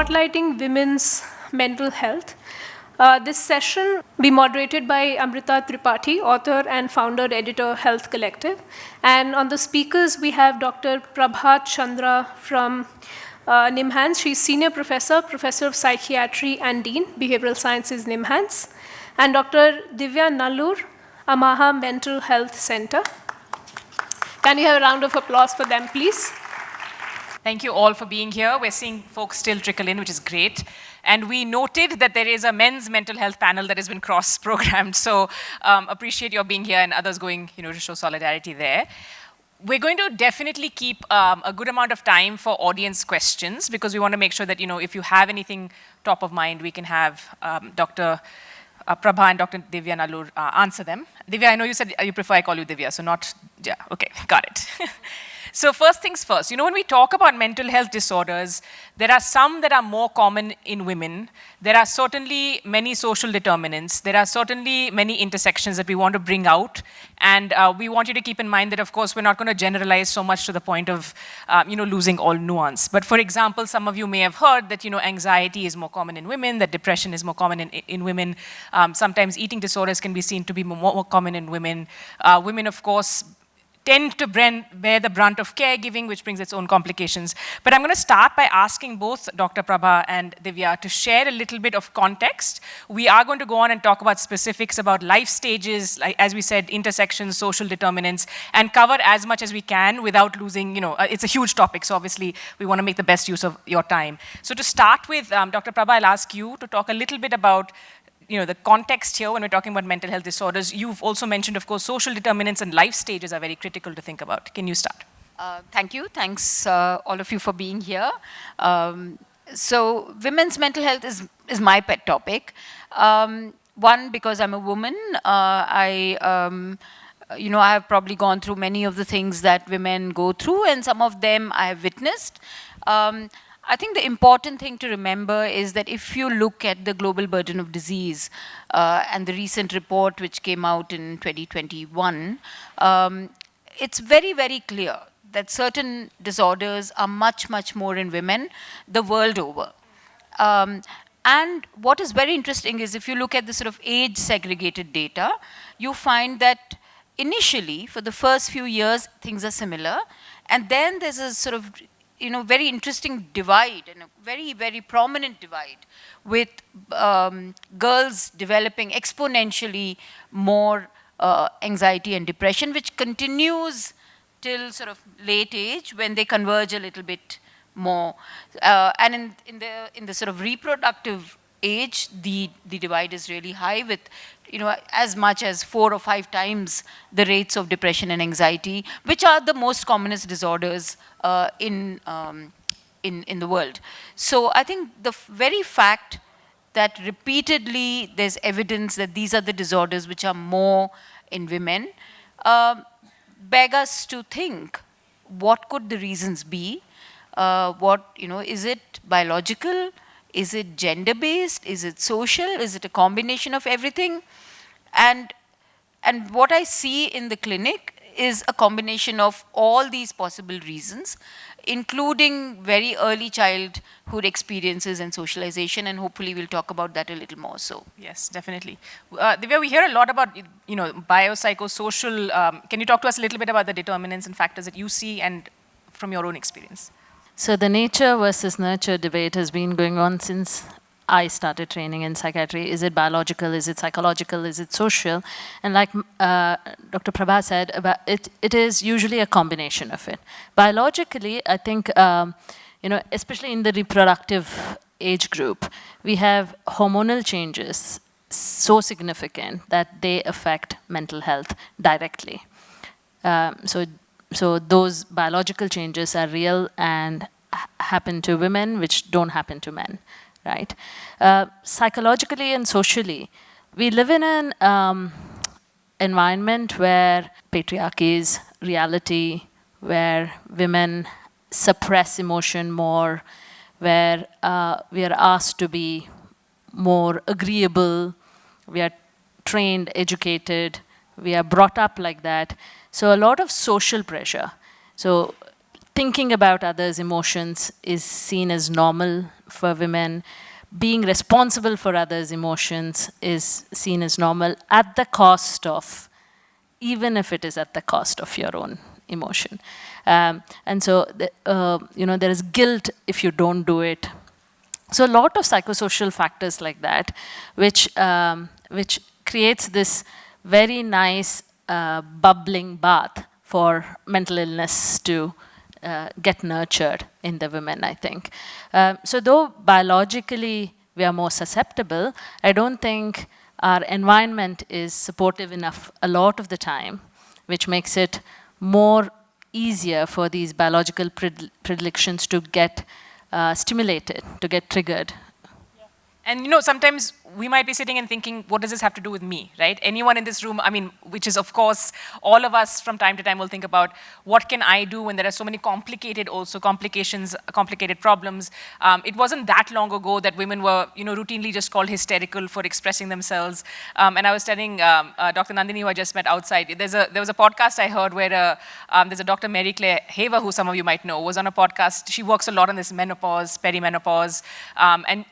spotlighting women's mental health. This session will be moderated by Amrita Tripathi, author and founder, editor, Health Collective. And on the speakers, we have Dr. Prabhat Chandra from NIMHANS. She's senior professor, professor of psychiatry and dean, behavioral sciences, NIMHANS. And Dr. Divya Nallur, Amaha Mental Health Center. Can we have a round of applause for them, please? Thank you all for being here. We're seeing folks still trickle in, which is great. And we noted that there is a men's mental health panel that has been cross-programmed. So appreciate your being here and others going, to show solidarity there. We're going to definitely keep a good amount of time for audience questions because we want to make sure that, if you have anything top of mind, we can have Dr. Prabha and Dr. Divya Nallur answer them. Divya, I know you said you prefer I call you Divya, so not, yeah, okay, got it. So first things first, when we talk about mental health disorders, there are some that are more common in women. There are certainly many social determinants. There are certainly many intersections that we want to bring out. And we want you to keep in mind that, of course, we're not going to generalize so much to the point of, losing all nuance. But for example, some of you may have heard that, anxiety is more common in women, that depression is more common in women. Sometimes eating disorders can be seen to be more common in women. Women, of course, tend to bear the brunt of caregiving, which brings its own complications. But I'm going to start by asking both Dr. Prabha and Divya to share a little bit of context. We are going to go on and talk about specifics about life stages, like, as we said, intersections, social determinants, and cover as much as we can without losing, it's a huge topic, so obviously we want to make the best use of your time. So to start with, Dr. Prabha, I'll ask you to talk a little bit about the context here when we're talking about mental health disorders. You've also mentioned, of course, social determinants and life stages are very critical to think about. Can you start? Thank you. Thanks, all of you, for being here. So women's mental health is my pet topic. One, because I'm a woman. I have probably gone through many of the things that women go through, and some of them I have witnessed. I think the important thing to remember is that if you look at the global burden of disease and the recent report which came out in 2021, it's very, very clear that certain disorders are much, much more in women the world over. And what is very interesting is if you look at the sort of age-segregated data, you find that initially, for the first few years, things are similar. And then there's a sort of very interesting divide, and a very, very prominent divide, with girls developing exponentially more anxiety and depression, which continues till sort of late age when they converge a little bit more. And in the sort of reproductive age, the divide is really high, with as much as 4 or 5 times the rates of depression and anxiety, which are the most commonest disorders in the world. So I think the very fact that repeatedly there's evidence that these are the disorders which are more in women beg us to think, what could the reasons be? Is it biological? Is it gender-based? Is it social? Is it a combination of everything? And what I see in the clinic is a combination of all these possible reasons, including very early childhood experiences and socialization, and hopefully we'll talk about that a little more so. Yes, definitely. Divya, we hear a lot about, biopsychosocial. Can you talk to us a little bit about the determinants and factors that you see and from your own experience? So the nature versus nurture debate has been going on since I started training in psychiatry. Is it biological? Is it psychological? Is it social? And like Dr. Prabha said, it is usually a combination of it. Biologically, I think, especially in the reproductive age group, we have hormonal changes so significant that they affect mental health directly. So those biological changes are real and happen to women, which don't happen to men, right? Psychologically and socially, we live in an environment where patriarchy is reality, where women suppress emotion more, where we are asked to be more agreeable, we are trained, educated, we are brought up like that. So a lot of social pressure. So thinking about others' emotions is seen as normal, for women, being responsible for others' emotions is seen as normal at the cost of, even if it is at the cost of your own emotion. And so, there is guilt if you don't do it. So a lot of psychosocial factors like that, which creates this very nice bubbling bath for mental illness to get nurtured in the women, I think. So though biologically we are more susceptible, I don't think our environment is supportive enough a lot of the time, which makes it more easier for these biological predilections to get stimulated, to get triggered. And sometimes we might be sitting and thinking, what does this have to do with me, right? Anyone in this room, I mean, which is of course, all of us from time to time will think about, what can I do when there are so many complicated complications, complicated problems. It wasn't that long ago that women were, routinely just called hysterical for expressing themselves. And I was telling Dr. Nandini, who I just met outside, there was a podcast I heard where there's a Dr. Mary Claire Haver, who some of you might know, was on a podcast. She works a lot on this menopause, perimenopause, and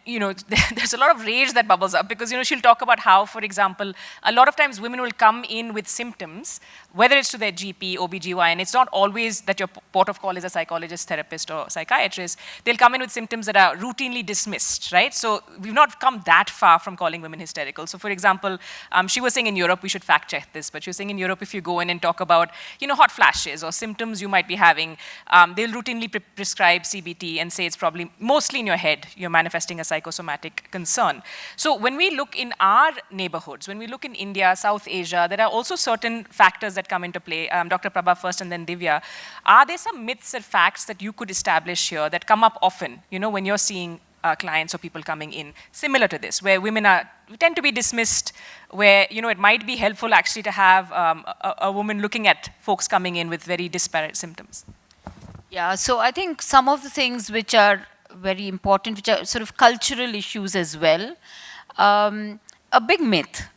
there's a lot of rage that bubbles up because she'll talk about how, for example, a lot of times women will come in with symptoms, whether it's to their GP, OBGYN, it's not always that your port of call is a psychologist, therapist, or psychiatrist. They'll come in with symptoms that are routinely dismissed, right? So we've not come that far from calling women hysterical. So for example, she was saying in Europe, we should fact check this, but she was saying in Europe, if you go in and talk about, hot flashes or symptoms you might be having, they'll routinely prescribe CBT and say it's probably mostly in your head, you're manifesting a psychosomatic concern. So when we look in our neighborhoods, when we look in India, South Asia, there are also certain factors that come into play. Dr. Prabha first and then Divya. Are there some myths or facts that you could establish here that come up often, when you're seeing clients or people coming in, similar to this, where women tend to be dismissed, where it might be helpful actually to have a woman looking at folks coming in with very disparate symptoms? Yeah, so I think some of the things which are very important, which are sort of cultural issues as well. A big myth,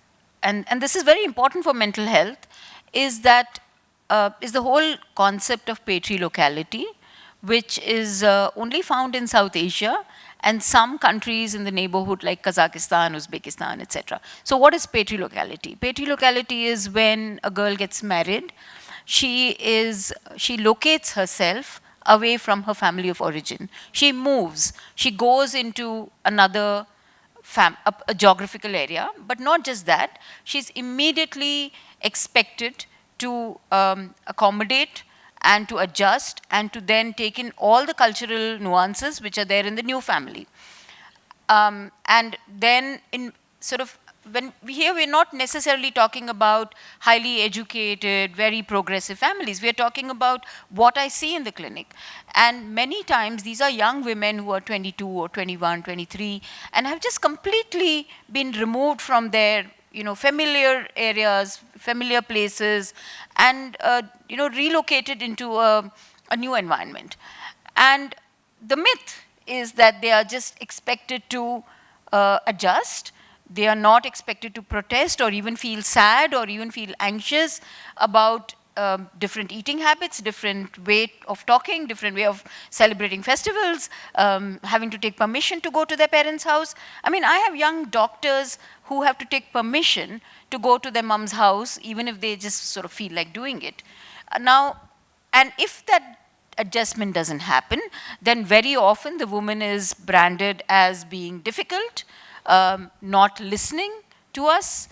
and this is very important for mental health, is that is the whole concept of patriarchality, which is only found in South Asia and some countries in the neighborhood like Kazakhstan, Uzbekistan, etc. So what is patriarchality? Patriarchality is when a girl gets married, she locates herself away from her family of origin. She moves, she goes into another a geographical area, but not just that, she's immediately expected to accommodate and to adjust and to then take in all the cultural nuances which are there in the new family. And then in sort of, when we're not necessarily talking about highly educated, very progressive families. We are talking about what I see in the clinic. And many times these are young women who are 22 or 21, 23, and have just completely been removed from their familiar areas, familiar places, and relocated into a new environment. And the myth is that they are just expected to adjust. They are not expected to protest or even feel sad or even feel anxious about different eating habits, different way of talking, different way of celebrating festivals, having to take permission to go to their parents' house. I mean, I have young doctors who have to take permission to go to their mom's house, even if they just sort of feel like doing it. Now, and if that adjustment doesn't happen, then very often the woman is branded as being difficult, not listening to us.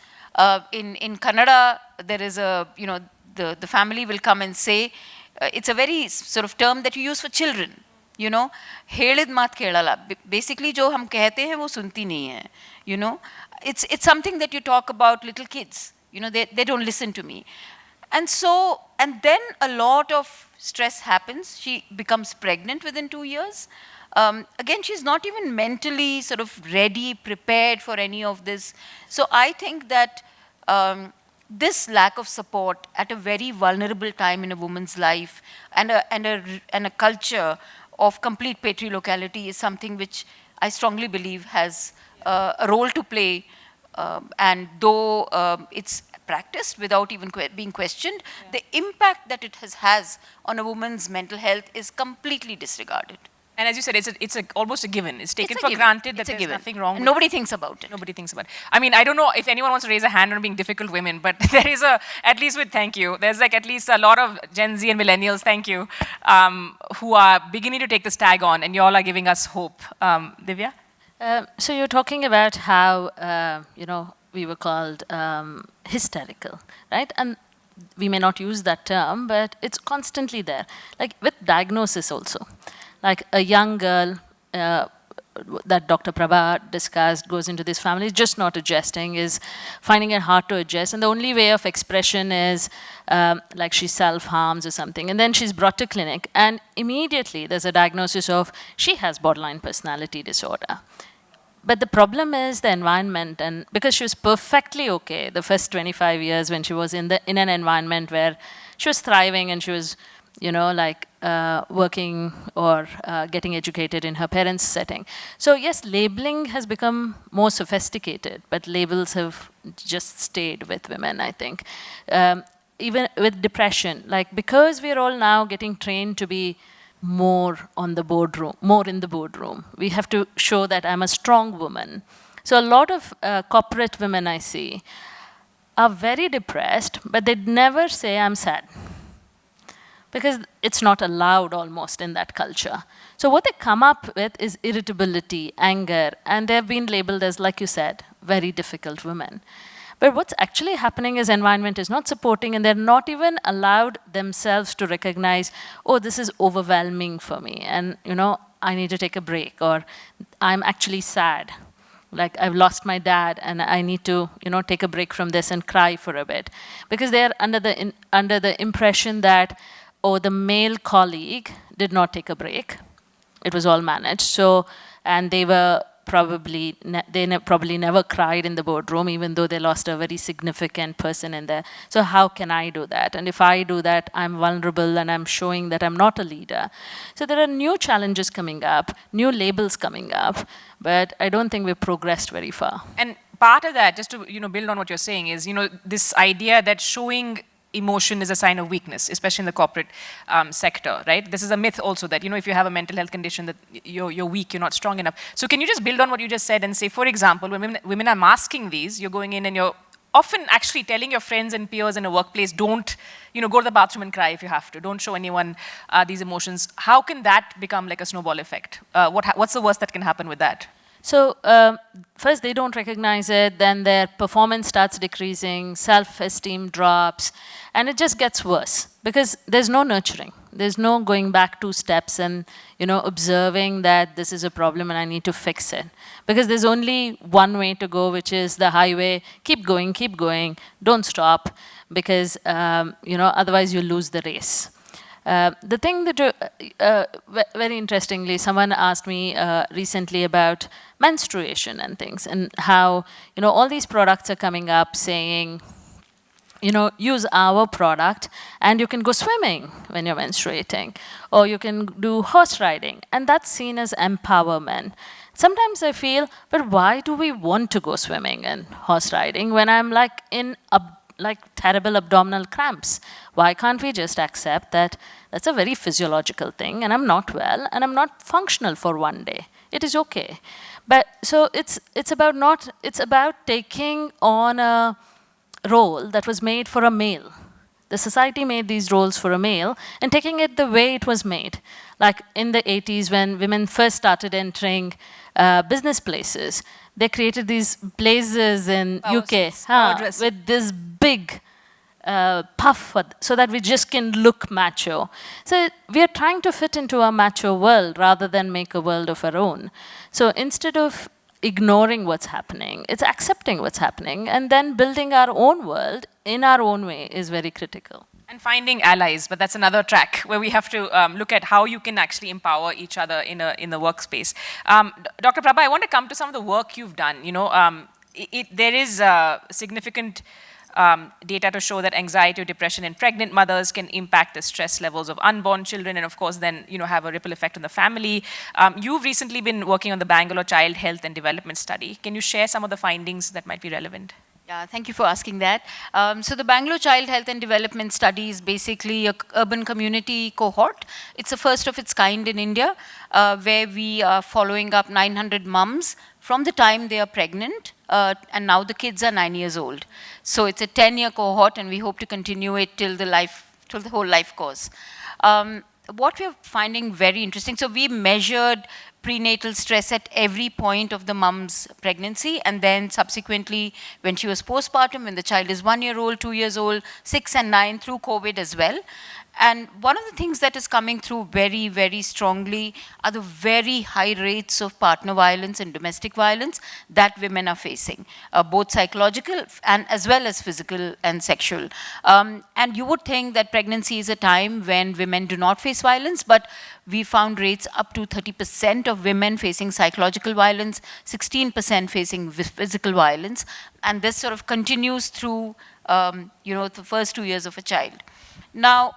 In Kannada, there is the family will come and say, it's a very sort of term that you use for children, helid maat kelala. Basically, jo hum kehte hain, wo sunti nahi hai, It's something that you talk about little kids, they don't listen to me. And so, and then a lot of stress happens. She becomes pregnant within 2 years. Again, she's not even mentally sort of ready, prepared for any of this. So I think that this lack of support at a very vulnerable time in a woman's life and a culture of complete patriarchality is something which I strongly believe has a role to play. And though it's practiced without even being questioned, the impact that it has on a woman's mental health is completely disregarded. And as you said, it's almost a given. It's taken It's a for given. granted that It's a there's given. nothing wrong with Nobody thinks about it. Nobody thinks about it. I mean, I don't know if anyone wants to raise a hand on being difficult women, but there is at least with thank you, there's like at least a lot of Gen Z and millennials, thank you, who are beginning to take this tag on, and you all are giving us hope. Divya? So you're talking about how, we were called hysterical, right? And we may not use that term, but it's constantly there. Like with diagnosis also. Like a young girl that Dr. Prabha discussed goes into this family, is just not adjusting, is finding it hard to adjust. And the only way of expression is like she self-harms or something. And then she's brought to clinic, and immediately there's a diagnosis of she has borderline personality disorder. But the problem is the environment, and because she was perfectly okay the first 25 years when she was in an environment where she was thriving and she was, working or getting educated in her parents' setting. So yes, labeling has become more sophisticated, but labels have just stayed with women, I think. Even with depression, because we're all now getting trained to be more in the boardroom. We have to show that I'm a strong woman. So a lot of corporate women I see are very depressed, but they'd never say I'm sad, because it's not allowed almost in that culture. So what they come up with is irritability, anger, and they've been labeled as, like you said, very difficult women. But what's actually happening is environment is not supporting, and they're not even allowed themselves to recognize, oh, this is overwhelming for me, and I need to take a break, or I'm actually sad. Like I've lost my dad and I need to, take a break from this and cry for a bit. Because they're under the impression that, oh, the male colleague did not take a break. It was all managed. So, and they were probably never cried in the boardroom, even though they lost a very significant person in there. So how can I do that? And if I do that, I'm vulnerable and I'm showing that I'm not a leader. So there are new challenges coming up, new labels coming up, but I don't think we've progressed very far. And part of that, just to build on what you're saying, is this idea that showing emotion is a sign of weakness, especially in the corporate sector, right? This is a myth also that, if you have a mental health condition that you're weak, you're not strong enough. So can you just build on what you just said and say, for example, when women are masking these, you're going in and you're often actually telling your friends and peers in a workplace, don't, go to the bathroom and cry if you have to. Don't show anyone these emotions. How can that become like a snowball effect? What's the worst that can happen with that? So first, they don't recognize it, then their performance starts decreasing, self-esteem drops, and it just gets worse because there's no nurturing. There's no going back 2 steps and observing that this is a problem and I need to fix it. Because there's only one way to go, which is the highway. Keep going, don't stop, because otherwise you lose the race. The thing that, very interestingly, someone asked me recently about menstruation and things, and how, all these products are coming up saying, use our product and you can go swimming when you're menstruating, or you can do horse riding, and that's seen as empowerment. Sometimes I feel, but why do we want to go swimming and horse riding when I'm in terrible abdominal cramps? Why can't we just accept that that's a very physiological thing and I'm not well and I'm not functional for one day? It is okay. But so it's about taking on a role that was made for a male. The society made these roles for a male and taking it the way it was made. Like in the 80s when women first started entering business places, they created these places in UK with this big puff so that we just can look macho. So we are trying to fit into a macho world rather than make a world of our own. So instead of ignoring what's happening, it's accepting what's happening and then building our own world in our own way is very critical. And finding allies, but that's another track where we have to look at how you can actually empower each other in the workspace. Dr. Prabha, I want to come to some of the work you've done. There is significant data to show that anxiety or depression in pregnant mothers can impact the stress levels of unborn children, and of course then have a ripple effect on the family. You've recently been working on the Bangalore Child Health and Development Study. Can you share some of the findings that might be relevant? Yeah, thank you for asking that. So the Bangalore Child Health and Development Study is basically a urban community cohort. It's the first of its kind in India, where we are following up 900 mums from the time they are pregnant, and now the kids are 9 years old. So it's a 10-year cohort, and we hope to continue it till the whole life course. What we're finding very interesting, so we measured prenatal stress at every point of the mom's pregnancy, and then subsequently when she was postpartum, when the child is 1 year old, 2 years old, 6 and 9, through COVID as well. And one of the things that is coming through very, very strongly are the very high rates of partner violence and domestic violence that women are facing, both psychological and as well as physical and sexual. And you would think that pregnancy is a time when women do not face violence, but we found rates up to 30% of women facing psychological violence, 16% facing physical violence, and this sort of continues through the first 2 years of a child. Now,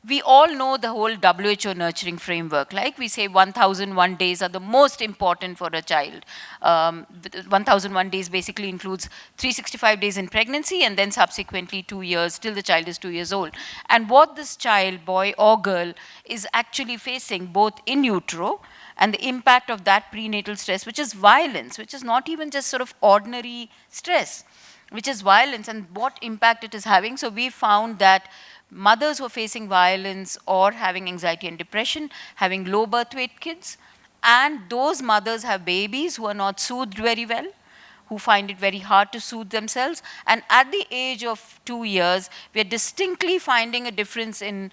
we all know the whole WHO nurturing framework. Like we say, 1001 days are the most important for a child. 1001 days basically includes 365 days in pregnancy and then subsequently 2 years till the child is 2 years old. And what this child, boy or girl, is actually facing both in utero and the impact of that prenatal stress, which is violence, which is not even just sort of ordinary stress, which is violence, and what impact it is having. So we found that mothers who are facing violence or having anxiety and depression, having low birth weight kids, and those mothers have babies who are not soothed very well, who find it very hard to soothe themselves. And at the age of 2 years, we are distinctly finding a difference in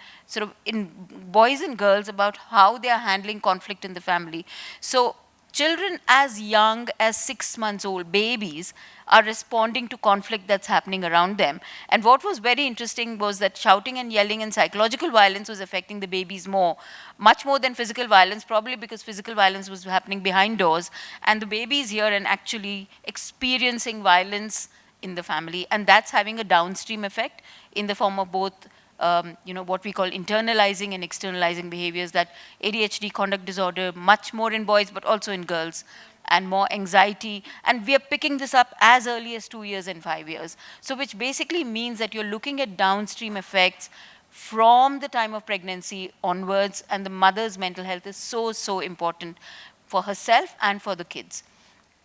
boys and girls about how they are handling conflict in the family. So children as young as 6 months old, babies, are responding to conflict that's happening around them. And what was very interesting was that shouting and yelling and psychological violence was affecting the babies much more than physical violence, probably because physical violence was happening behind doors. And the babies here and actually experiencing violence in the family. And that's having a downstream effect in the form of both what we call internalizing and externalizing behaviors, that ADHD, conduct disorder, much more in boys, but also in girls, and more anxiety. And we are picking this up as early as 2 years and 5 years. So which basically means that you're looking at downstream effects from the time of pregnancy onwards, and the mother's mental health is so, so important for herself and for the kids.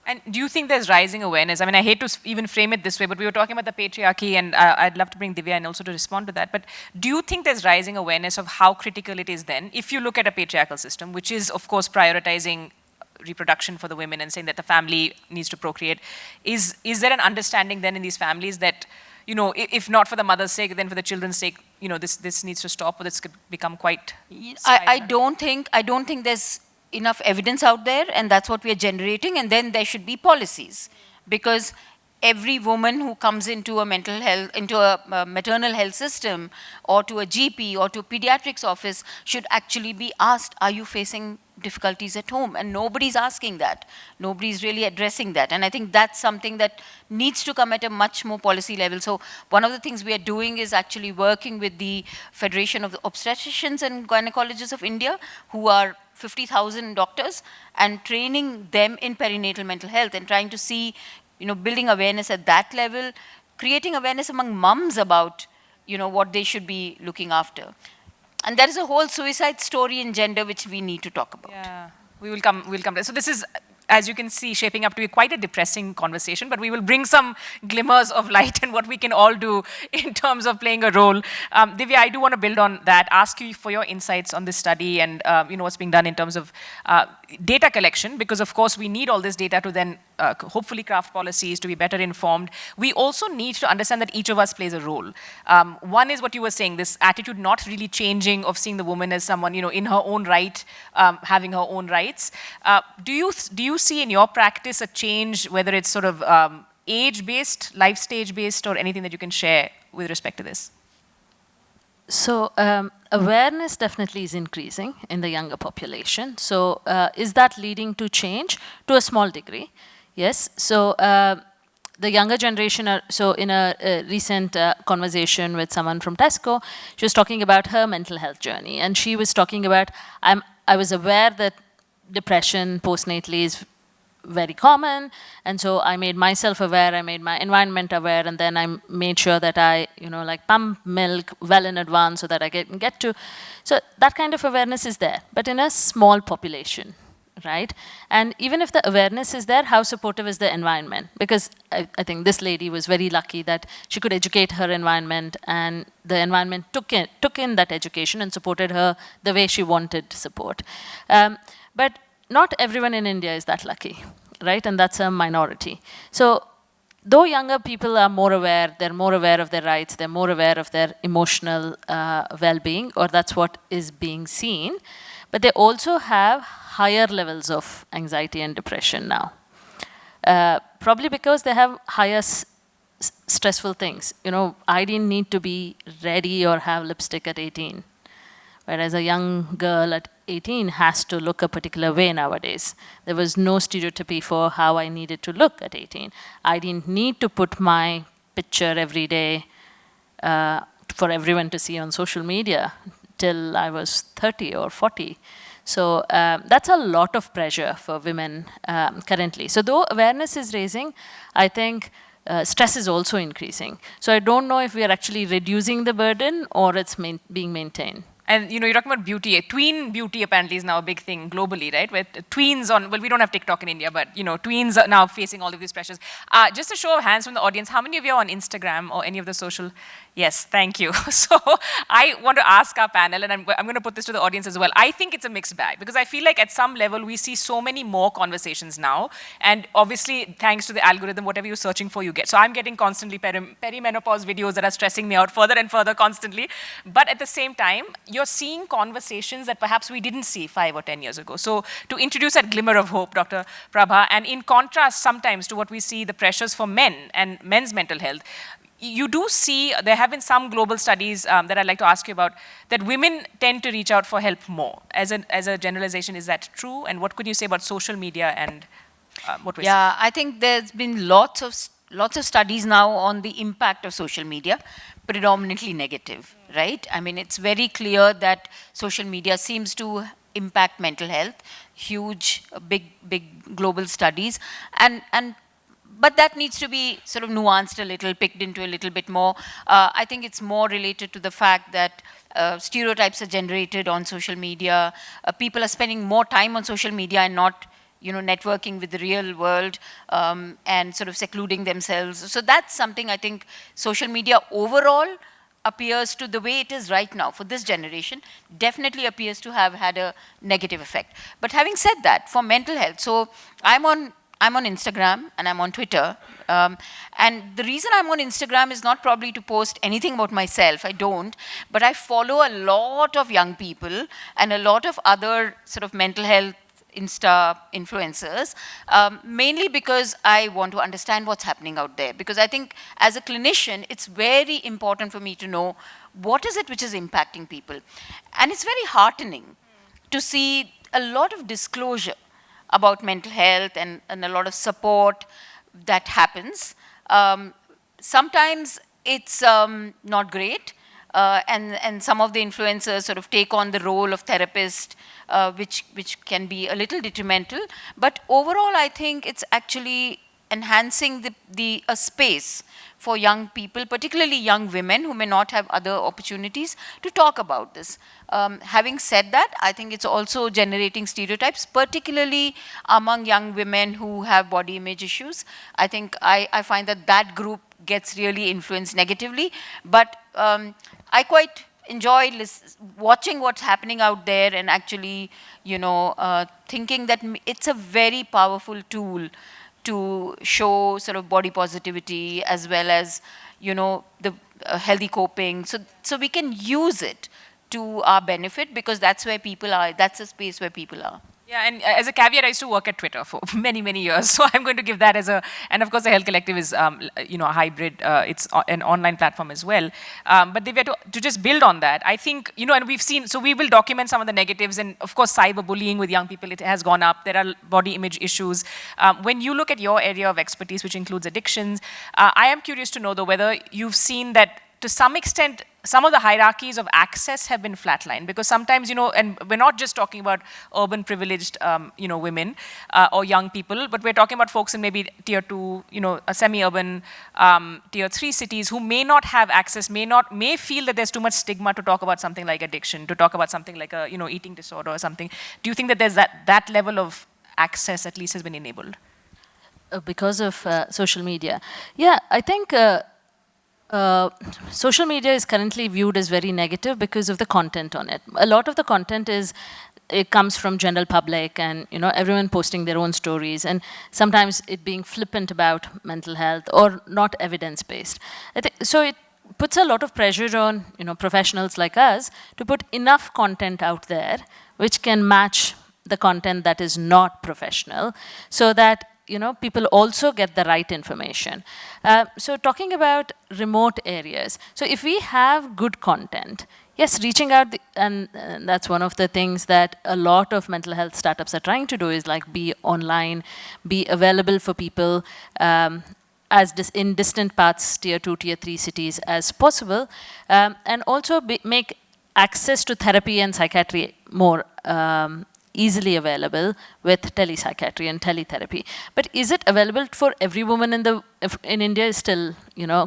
And do you think there's rising awareness? I mean, I hate to even frame it this way, but we were talking about the patriarchy, and I'd love to bring Divya in also to respond to that. But do you think there's rising awareness of how critical it is then, if you look at a patriarchal system, which is, of course, prioritizing reproduction for the women and saying that the family needs to procreate, is there an understanding then in these families that, if not for the mother's sake, then for the children's sake, this needs to stop, or this could become quite... I don't think there's enough evidence out there, and that's what we are generating. And then there should be policies, because every woman who comes into a maternal health system, or to a GP or to a pediatrics office, should actually be asked, are you facing difficulties at home? And nobody's asking that. Nobody's really addressing that. And I think that's something that needs to come at a much more policy level. So one of the things we are doing is actually working with the Federation of the Obstetricians and Gynecologists of India, who are 50,000 doctors, and training them in perinatal mental health, and trying to see, building awareness at that level, creating awareness among mums about, what they should be looking after. And there is a whole suicide story in gender which we need to talk about. Yeah, we'll come to. So this is, as you can see, shaping up to be quite a depressing conversation, but we will bring some glimmers of light and what we can all do in terms of playing a role. Divya, I do want to build on that, ask you for your insights on this study and what's being done in terms of data collection, because of course we need all this data to then hopefully craft policies, to be better informed. We also need to understand that each of us plays a role. One is what you were saying, this attitude not really changing of seeing the woman as someone, in her own right, having her own rights. Do you see in your practice a change, whether it's sort of age-based, life stage-based, or anything that you can share with respect to this? So awareness definitely is increasing in the younger population. So is that leading to change? To a small degree, yes. So the younger generation so in a recent conversation with someone from Tesco, she was talking about her mental health journey, and she was talking about, I was aware that depression postnatally is very common. And so I made myself aware, I made my environment aware, and then I made sure that I, like pump milk well in advance so that I can get to. So that kind of awareness is there, but in a small population, right? And even if the awareness is there, how supportive is the environment? Because I think this lady was very lucky that she could educate her environment, and the environment took in that education and supported her the way she wanted support. But not everyone in India is that lucky, right? And that's a minority. So though younger people are more aware, they're more aware of their rights, they're more aware of their emotional well-being, or that's what is being seen, but they also have higher levels of anxiety and depression now. Probably because they have higher stressful things. I didn't need to be ready or have lipstick at 18. Whereas a young girl at 18 has to look a particular way nowadays. There was no stereotypy for how I needed to look at 18. I didn't need to put my picture every day for everyone to see on social media till I was 30 or 40. So that's a lot of pressure for women currently. So though awareness is raising, I think stress is also increasing. So I don't know if we are actually reducing the burden or it's being maintained. And you're talking about beauty. Tween beauty apparently is now a big thing globally, right? Where tweens we don't have TikTok in India, but tweens are now facing all of these pressures. Just a show of hands from the audience, how many of you are on Instagram or any of the social? Yes, thank you. So I want to ask our panel, and I'm going to put this to the audience as well. I think it's a mixed bag, because I feel like at some level we see so many more conversations now, and obviously thanks to the algorithm, whatever you're searching for, you get. So I'm getting constantly perimenopause videos that are stressing me out further and further constantly. But at the same time, you're seeing conversations that perhaps we didn't see 5 or 10 years ago. So to introduce that glimmer of hope, Dr. Prabha, and in contrast sometimes to what we see, the pressures for men and men's mental health, you do see, there have been some global studies that I'd like to ask you about, that women tend to reach out for help more. As a generalization, is that true? And what could you say about social media and what we're seeing? Yeah, I think there's been lots of studies now on the impact of social media, predominantly negative, right? I mean, it's very clear that social media seems to impact mental health, huge, big global studies, but that needs to be sort of nuanced a little, picked into a little bit more. I think it's more related to the fact that stereotypes are generated on social media. People are spending more time on social media and not, networking with the real world, and sort of secluding themselves. So that's something I think social media overall appears to, the way it is right now for this generation, definitely appears to have had a negative effect. But having said that, for mental health, so I'm on Instagram and I'm on Twitter. And the reason I'm on Instagram is not probably to post anything about myself, I don't, but I follow a lot of young people and a lot of other sort of mental health Insta influencers, mainly because I want to understand what's happening out there. Because I think as a clinician, it's very important for me to know what is it which is impacting people. And it's very heartening to see a lot of disclosure about mental health and a lot of support that happens. Sometimes it's not great, and some of the influencers sort of take on the role of therapist, which can be a little detrimental. But overall, I think it's actually enhancing a space for young people, particularly young women who may not have other opportunities to talk about this. Having said that, I think it's also generating stereotypes, particularly among young women who have body image issues. I think I find that group gets really influenced negatively, but I quite enjoy watching what's happening out there and actually, thinking that it's a very powerful tool to show sort of body positivity as well as, the healthy coping. So we can use it to our benefit, because that's where people are. That's a space where people are. Yeah, and as a caveat, I used to work at Twitter for many, many years. So I'm going to give that and of course the Health Collective is, a hybrid, it's an online platform as well. But they were to just build on that. I think, and we've seen, so we will document some of the negatives, and of course cyberbullying with young people, it has gone up. There are body image issues. When you look at your area of expertise, which includes addictions, I am curious to know though whether you've seen that to some extent, some of the hierarchies of access have been flatlined, because sometimes, and we're not just talking about urban privileged, women or young people, but we're talking about folks in maybe tier 2, a semi-urban, tier 3 cities who may not have access, may feel that there's too much stigma to talk about something like addiction, to talk about something like a, eating disorder or something. Do you think that there's that level of access at least has been enabled? Because of social media. Yeah, I think social media is currently viewed as very negative because of the content on it. A lot of the content it comes from general public, and everyone posting their own stories, and sometimes it being flippant about mental health or not evidence-based. So it puts a lot of pressure on professionals like us to put enough content out there which can match the content that is not professional, so that people also get the right information. So talking about remote areas, so if we have good content, yes, reaching out, and that's one of the things that a lot of mental health startups are trying to do, is like be online, be available for people in distant parts, tier 2, tier 3 cities as possible, and also make access to therapy and psychiatry more easily available with telepsychiatry and teletherapy. But is it available for every woman in India is still,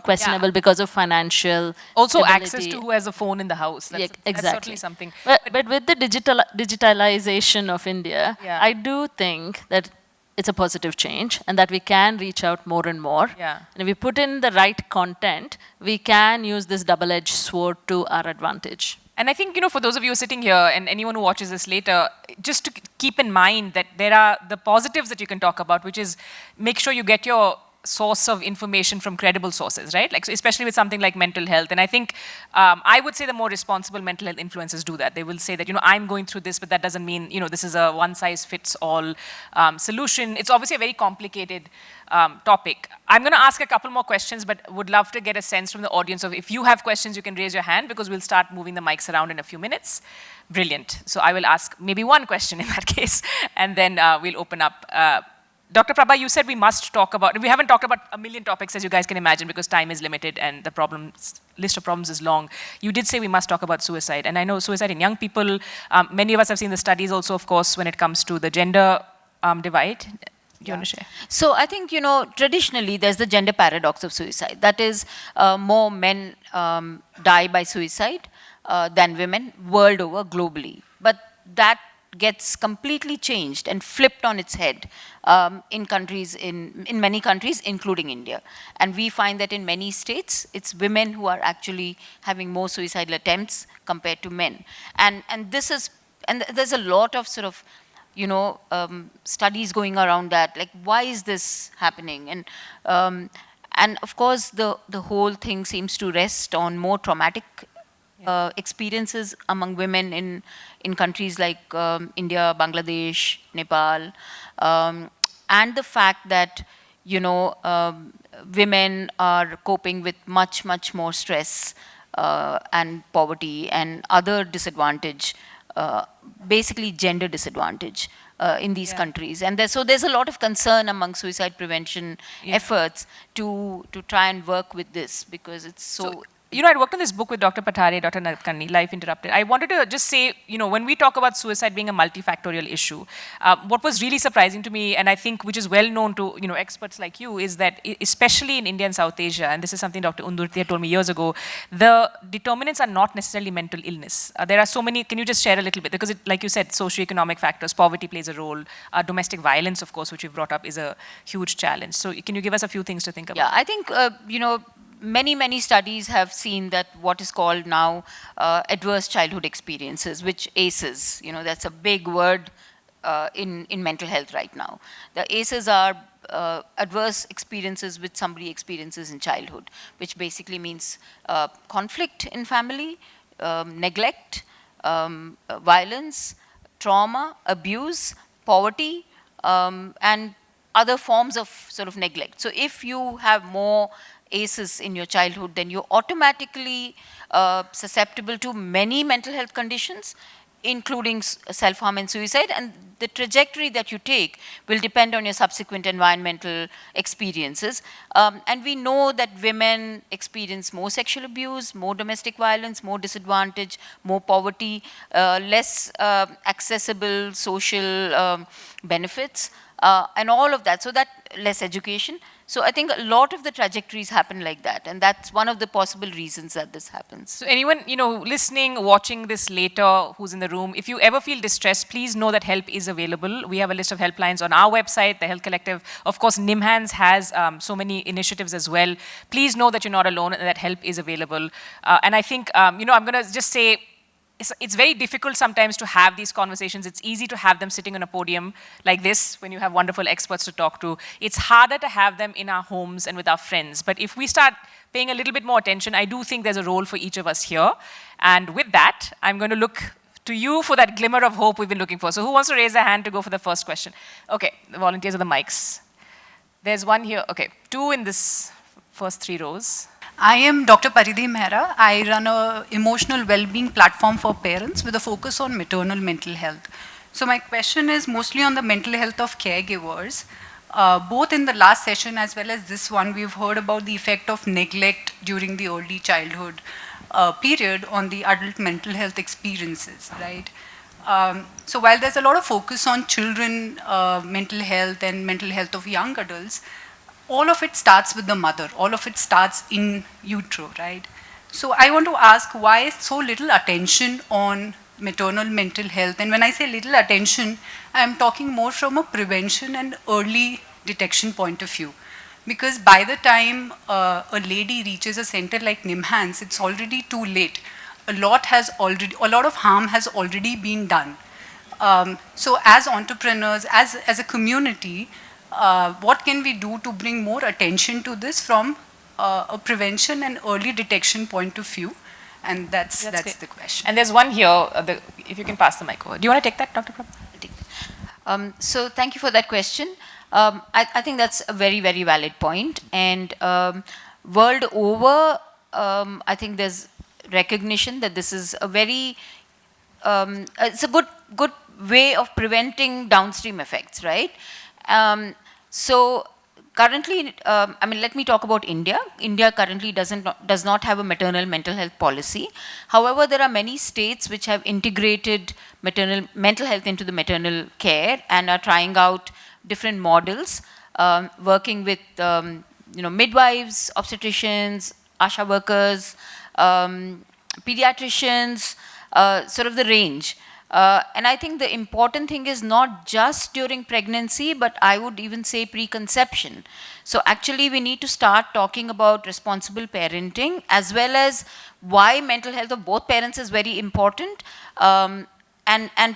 questionable because of financial also stability. Access to who has a phone in the house. That's, exactly. That's certainly something. But with the digitalization of India, I do think that it's a positive change, and that we can reach out more and more. Yeah. And if we put in the right content, we can use this double-edged sword to our advantage. And I think, for those of you sitting here and anyone who watches this later, just to keep in mind that there are the positives that you can talk about, which is make sure you get your source of information from credible sources, right? Like, so especially with something like mental health. And I think I would say the more responsible mental health influencers do that. They will say that, I'm going through this, but that doesn't mean, this is a one-size-fits-all solution. It's obviously a very complicated topic. I'm going to ask a couple more questions, but would love to get a sense from the audience of if you have questions, you can raise your hand, because we'll start moving the mics around in a few minutes. Brilliant. So I will ask maybe one question in that case, and then we'll open up. Dr. Prabha, you said we must talk about, we haven't talked about a million topics, as you guys can imagine, because time is limited and the list of problems is long. You did say we must talk about suicide, and I know suicide in young people, many of us have seen the studies also, of course, when it comes to the gender divide. Do you want to share? So I think, traditionally there's the gender paradox of suicide. That is, more men die by suicide than women world over globally. But that gets completely changed and flipped on its head in many countries, including India. And we find that in many states, it's women who are actually having more suicidal attempts compared to men. And there's a lot of sort of, studies going around that, like, why is this happening? And of course, the whole thing seems to rest on more traumatic experiences among women in countries like India, Bangladesh, Nepal, and the fact that women are coping with much more stress and poverty and other disadvantage, basically gender disadvantage in these countries. And so there's a lot of concern among suicide prevention efforts to try and work with this, because it's so I worked on this book with Dr. Patare, Dr. Nilekani, Life Interrupted. I wanted to just say, when we talk about suicide being a multifactorial issue, what was really surprising to me, and I think which is well known to experts like you, is that especially in India and South Asia, and this is something Dr. Undurti told me years ago, the determinants are not necessarily mental illness. There are so many. Can you just share a little bit? Because, like you said, socioeconomic factors, poverty plays a role. Domestic violence, of course, which you've brought up, is a huge challenge. So can you give us a few things to think about? Yeah, I think, many studies have seen that what is called now adverse childhood experiences, which ACEs, that's a big word in mental health right now. The ACEs are adverse experiences which somebody experiences in childhood, which basically means conflict in family, neglect, violence, trauma, abuse, poverty, and other forms of sort of neglect. So if you have more ACEs in your childhood, then you're automatically susceptible to many mental health conditions, including self-harm and suicide, and the trajectory that you take will depend on your subsequent environmental experiences. And we know that women experience more sexual abuse, more domestic violence, more disadvantage, more poverty, less accessible social benefits, and all of that. So that less education. So I think a lot of the trajectories happen like that, and that's one of the possible reasons that this happens. So anyone, listening, watching this later, who's in the room, if you ever feel distressed, please know that help is available. We have a list of helplines on our website, the Health Collective. Of course, NIMHANS has so many initiatives as well. Please know that you're not alone and that help is available. And I think, I'm going to just say, it's very difficult sometimes to have these conversations. It's easy to have them sitting on a podium like this when you have wonderful experts to talk to. It's harder to have them in our homes and with our friends. But if we start paying a little bit more attention, I do think there's a role for each of us here. And with that, I'm going to look to you for that glimmer of hope we've been looking for. So who wants to raise their hand to go for the first question? Okay, the volunteers are the mics. There's one here. Okay, two in this first 3 rows. I am Dr. Paridhi Mehra. I run an emotional well-being platform for parents with a focus on maternal mental health. So my question is mostly on the mental health of caregivers. Both in the last session as well as this one, we've heard about the effect of neglect during the early childhood period on the adult mental health experiences, right? So while there's a lot of focus on children mental health and mental health of young adults, all of it starts with the mother. All of it starts in utero, right? So I want to ask, why is so little attention on maternal mental health? And when I say little attention, I'm talking more from a prevention and early detection point of view. Because by the time a lady reaches a center like NIMHANS, it's already too late. A lot of harm has already been done. So as entrepreneurs, as a community, what can we do to bring more attention to this from a prevention and early detection point of view? And that's the question. And there's one here, if you can pass the mic over. Do you want to take that, Dr. Prabha? So thank you for that question. I think that's a very, very valid point. And world over, I think there's recognition that this is a very, it's a good way of preventing downstream effects, right? So currently, let me talk about India. India currently does not have a maternal mental health policy. However, there are many states which have integrated maternal mental health into the maternal care and are trying out different models, working with midwives, obstetricians, ASHA workers, pediatricians, sort of the range. And I think the important thing is not just during pregnancy, but I would even say preconception. So actually we need to start talking about responsible parenting as well as why mental health of both parents is very important, and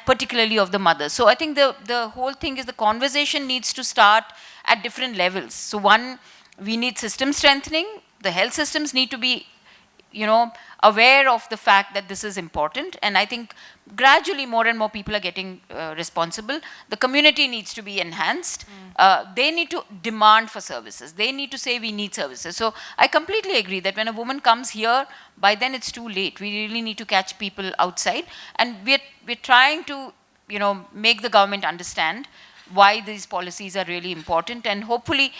particularly of the mother. So I think the whole thing is the conversation needs to start at different levels. So one, we need system strengthening. The health systems need to be aware of the fact that this is important, and I think gradually more and more people are getting responsible. The community needs to be enhanced. They need to demand for services. They need to say we need services. So I completely agree that when a woman comes here, by then it's too late. We really need to catch people outside, and we're trying to make the government understand why these policies are really important, and hopefully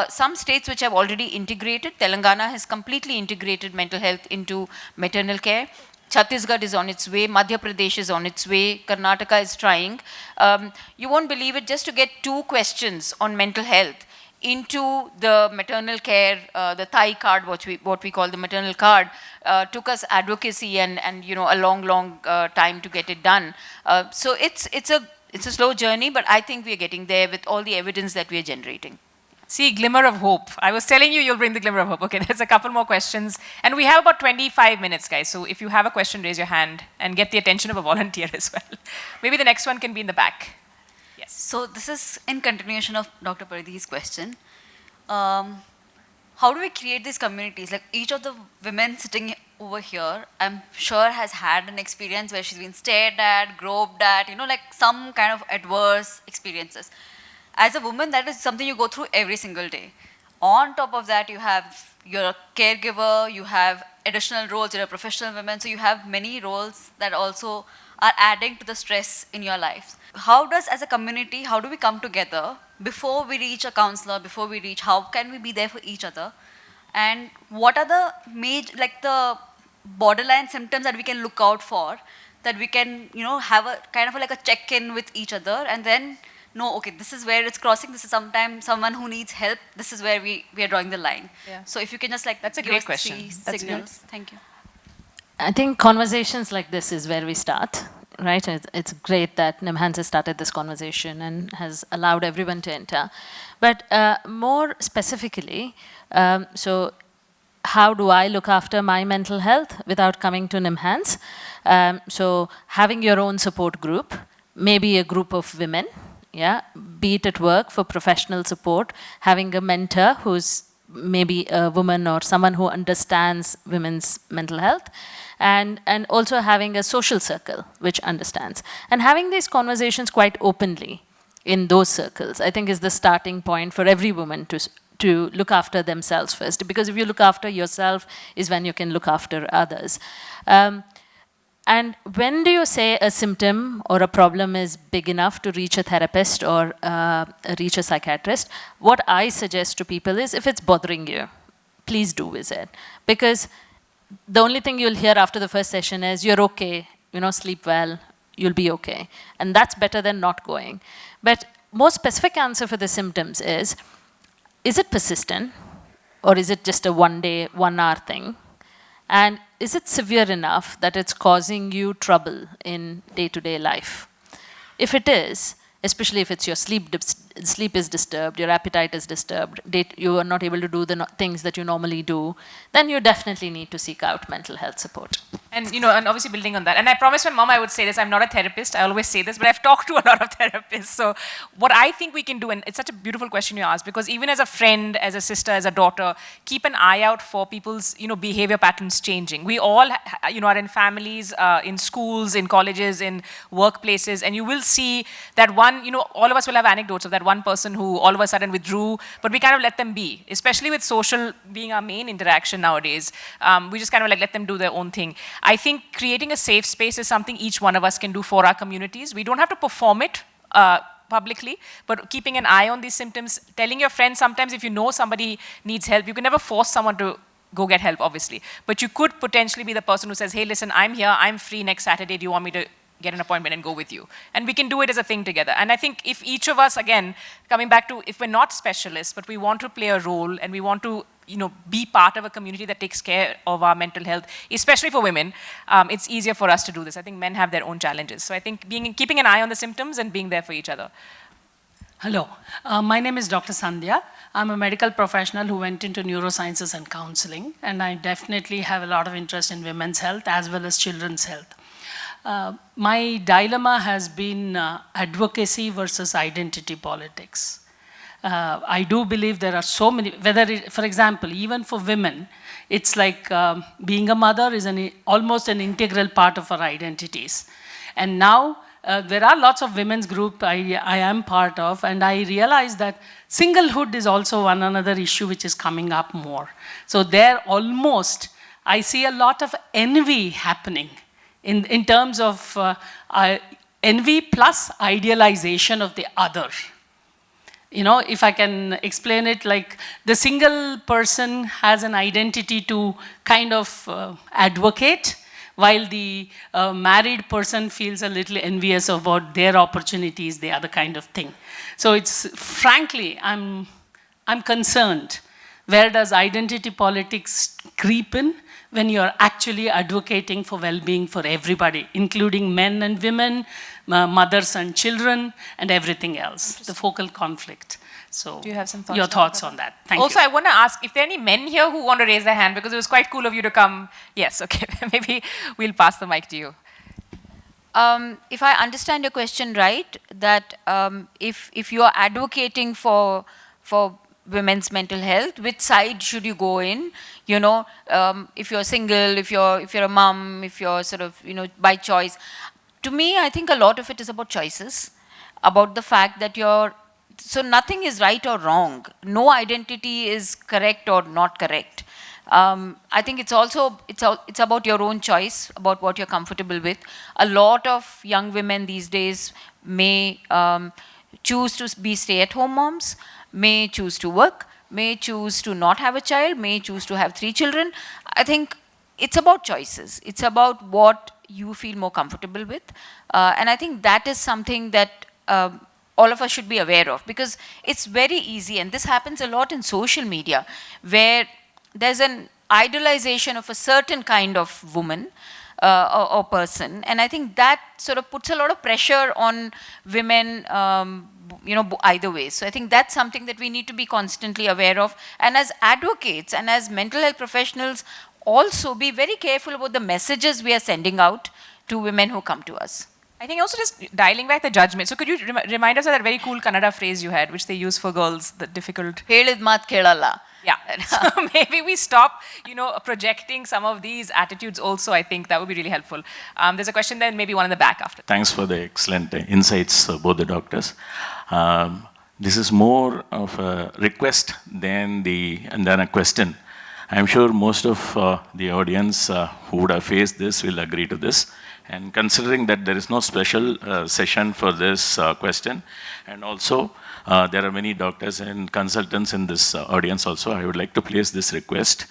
some states which have already integrated, Telangana has completely integrated mental health into maternal care. Chhattisgarh is on its way, Madhya Pradesh is on its way, Karnataka is trying. You won't believe it, just to get 2 questions on mental health into the maternal care, the Thai card, what we call the maternal card, took us advocacy and a long time to get it done. So it's a slow journey, but I think we are getting there with all the evidence that we are generating. See, glimmer of hope. I was telling you, you'll bring the glimmer of hope. Okay, there's a couple more questions. And we have about 25 minutes, guys. So if you have a question, raise your hand and get the attention of a volunteer as well. Maybe the next one can be in the back. Yes. So this is in continuation of Dr. Paridhi's question. How do we create these communities? Like each of the women sitting over here, I'm sure has had an experience where she's been stared at, groped at, like some kind of adverse experiences. As a woman, that is something you go through every single day. On top of that, you're a caregiver, you have additional roles, you're a professional woman, so you have many roles that also are adding to the stress in your life. How does, as a community, how do we come together before we reach a counselor, before we reach, how can we be there for each other? And what are the major, like the borderline symptoms that we can look out for, that we can, you know, have a kind of like a check-in with each other, and then know, okay, this is where it's crossing, this is sometimes someone who needs help, this is where we are drawing the line. Yeah. So if you can just like, that's a give great us question. three That's signals. Thank you. I think conversations like this is where we start, right? It's great that NIMHANS has started this conversation and has allowed everyone to enter. But more specifically, so how do I look after my mental health without coming to NIMHANS? So having your own support group, maybe a group of women, yeah, be it at work for professional support, having a mentor who's maybe a woman or someone who understands women's mental health, and also having a social circle which understands. And having these conversations quite openly in those circles, I think is the starting point for every woman to look after themselves first. Because if you look after yourself is when you can look after others. And when do you say a symptom or a problem is big enough to reach a therapist or reach a psychiatrist? What I suggest to people is, if it's bothering you, please do visit. Because the only thing you'll hear after the first session is, you're okay, you know, sleep well, you'll be okay. And that's better than not going. But more specific answer for the symptoms is it persistent? Or is it just a 1 day, 1 hour thing? And is it severe enough that it's causing you trouble in day-to-day life? If it is, especially if it's your sleep is disturbed, your appetite is disturbed, you are not able to do the things that you normally do, then you definitely need to seek out mental health support. And, you know, and obviously building on that, and I promised my mom I would say this, I'm not a therapist, I always say this, but I've talked to a lot of therapists. So what I think we can do, and it's such a beautiful question you asked, because even as a friend, as a sister, as a daughter, keep an eye out for people's, you know, behavior patterns changing. We all, you know, are in families, in schools, in colleges, in workplaces, and you will see that one, you know, all of us will have anecdotes of that one person who all of a sudden withdrew, but we kind of let them be, especially with social being our main interaction nowadays. We just kind of like let them do their own thing. I think creating a safe space is something each one of us can do for our communities. We don't have to perform it publicly, but keeping an eye on these symptoms, telling your friends sometimes if you know somebody needs help, you can never force someone to go get help, obviously. But you could potentially be the person who says, hey, listen, I'm here, I'm free next Saturday, do you want me to get an appointment and go with you? And we can do it as a thing together. And I think if each of us, again, coming back to, if we're not specialists, but we want to play a role and we want to, you know, be part of a community that takes care of our mental health, especially for women, it's easier for us to do this. I think men have their own challenges. So I think keeping an eye on the symptoms and being there for each other. Hello, my name is Dr. Sandhya. I'm a medical professional who went into neurosciences and counseling, and I definitely have a lot of interest in women's health as well as children's health. My dilemma has been advocacy versus identity politics. I do believe there are so many, for example, even for women, it's like being a mother is almost an integral part of our identities. And now there are lots of women's groups I am part of, and I realize that singlehood is also one another issue which is coming up more. So there almost, I see a lot of envy happening in terms of envy plus idealization of the other. You know, if I can explain it, like the single person has an identity to kind of advocate, while the married person feels a little envious about their opportunities, the other kind of thing. So it's, frankly, I'm concerned. Where does identity politics creep in? When you're actually advocating for well-being for everybody, including men and women, mothers and children, and everything else, the focal conflict. So, do you have some thoughts? Your thoughts on that? Thank you. Also, I want to ask if there are any men here who want to raise their hand, because it was quite cool of you to come. Yes, okay, maybe we'll pass the mic to you. If I understand your question right, that if you are advocating for women's mental health, which side should you go in? You know, if you're single, if you're a mom, if you're sort of, you know, by choice. To me, I think a lot of it is about choices, about the fact that so nothing is right or wrong. No identity is correct or not correct. I think it's also, it's about your own choice, about what you're comfortable with. A lot of young women these days may choose to be stay-at-home moms, may choose to work, may choose to not have a child, may choose to have 3 children. I think it's about choices. It's about what you feel more comfortable with. And I think that is something that all of us should be aware of, because it's very easy, and this happens a lot in social media, where there's an idolization of a certain kind of woman or person, and I think that sort of puts a lot of pressure on women, you know, either way. So I think that's something that we need to be constantly aware of, and as advocates and as mental health professionals, also be very careful about the messages we are sending out to women who come to us. I think also just dialing back the judgment. So could you remind us of that very cool Kannada phrase you had, which they use for girls, the difficult... Helid maat kelala. Yeah. So maybe we stop, you know, projecting some of these attitudes also. I think that would be really helpful. There's a question there, maybe one in the back after. Thanks for the excellent insights, both the doctors. This is more of a request than a question. I'm sure most of the audience who would have faced this will agree to this. And considering that there is no special session for this question, and also there are many doctors and consultants in this audience also, I would like to place this request.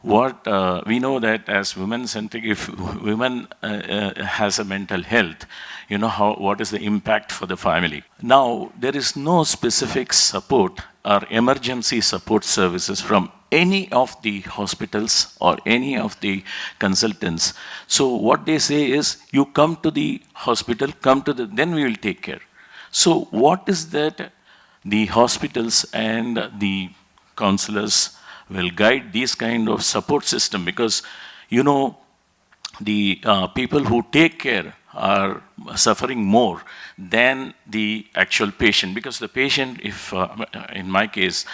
What we know that as women-centric, if women has a mental health, you know what is the impact for the family. Now, there is no specific support or emergency support services from any of the hospitals or any of the consultants. So what they say is, you come to the hospital, then we will take care. So what is that the hospitals and the counselors will guide these kind of support system? Because, you know, the people who take care are suffering more than the actual patient, because the patient, if in my case,